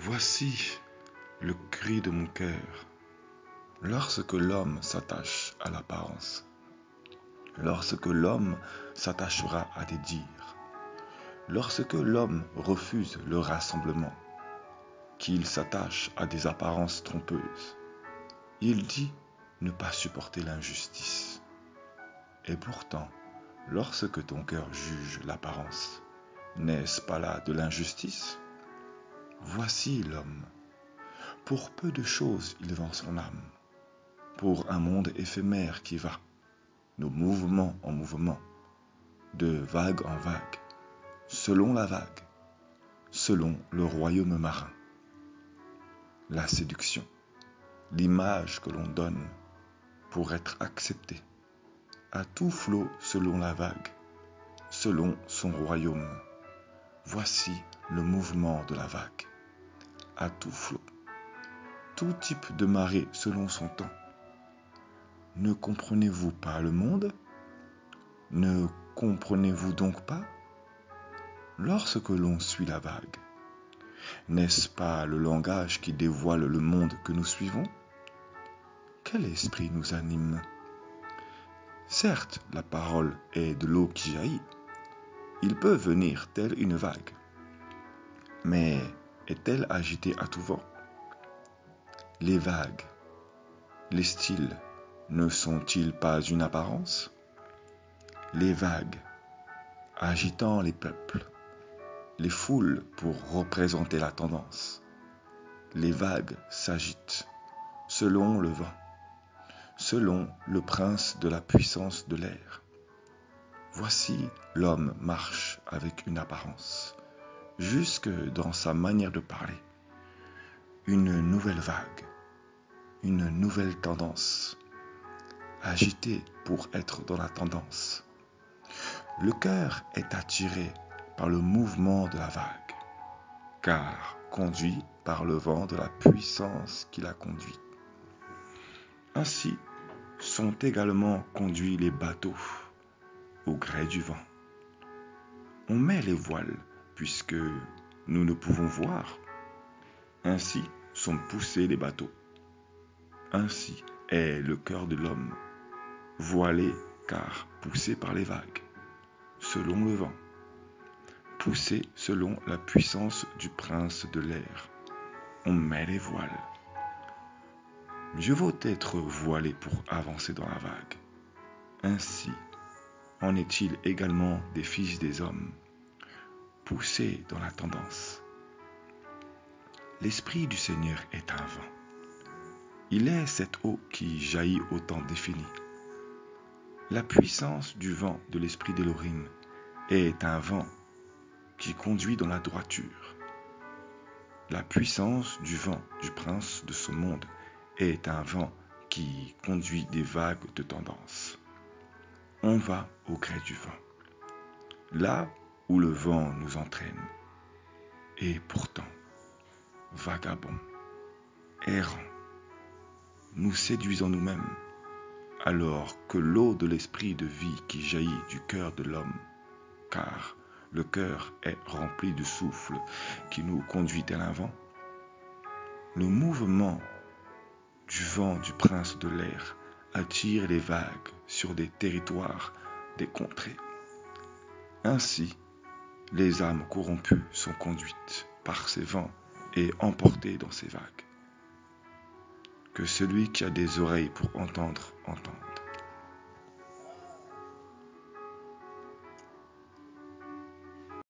Voici le cri de mon cœur. Lorsque l'homme s'attache à l'apparence, lorsque l'homme s'attachera à des dires, lorsque l'homme refuse le rassemblement, qu'il s'attache à des apparences trompeuses, il dit ne pas supporter l'injustice. Et pourtant, lorsque ton cœur juge l'apparence, n'est-ce pas là de l'injustice? Voici l'homme. Pour peu de choses, il vend son âme. Pour un monde éphémère qui va, de mouvement en mouvement, de vague en vague, selon la vague, selon le royaume marin. La séduction, l'image que l'on donne pour être accepté, à tout flot selon la vague, selon son royaume. Voici le mouvement de la vague, à tout flot, tout type de marée selon son temps. Ne comprenez-vous pas le monde? Ne comprenez-vous donc pas? Lorsque l'on suit la vague, n'est-ce pas le langage qui dévoile le monde que nous suivons? Quel esprit nous anime? Certes, la parole est de l'eau qui jaillit. Il peut venir telle une vague. Mais est-elle agitée à tout vent? Les vagues, les styles, ne sont-ils pas une apparence? Les vagues, agitant les peuples, les foules pour représenter la tendance. Les vagues s'agitent selon le vent, selon le prince de la puissance de l'air. Voici l'homme marche avec une apparence, jusque dans sa manière de parler. Une nouvelle vague, une nouvelle tendance, agité pour être dans la tendance. Le cœur est attiré par le mouvement de la vague, car conduit par le vent de la puissance qui la conduit. Ainsi sont également conduits les bateaux au gré du vent. On met les voiles puisque nous ne pouvons voir. Ainsi sont poussés les bateaux. Ainsi est le cœur de l'homme, voilé car poussé par les vagues, selon le vent, poussé selon la puissance du prince de l'air. On met les voiles. Mieux vaut être voilé pour avancer dans la vague. Ainsi en est-il également des fils des hommes, poussés dans la tendance. L'Esprit du Seigneur est un vent. Il est cette eau qui jaillit au temps défini. La puissance du vent de l'Esprit d'Élohim est un vent qui conduit dans la droiture. La puissance du vent du prince de ce monde est un vent qui conduit des vagues de tendance. On va au gré du vent, là où le vent nous entraîne. Et pourtant, vagabonds, errants, nous séduisons nous-mêmes, alors que l'eau de l'esprit de vie qui jaillit du cœur de l'homme, car le cœur est rempli de souffle qui nous conduit tel un vent, le mouvement du vent du prince de l'air attire les vagues sur des territoires, des contrées. Ainsi, les âmes corrompues sont conduites par ces vents et emportées dans ces vagues. Que celui qui a des oreilles pour entendre, entende.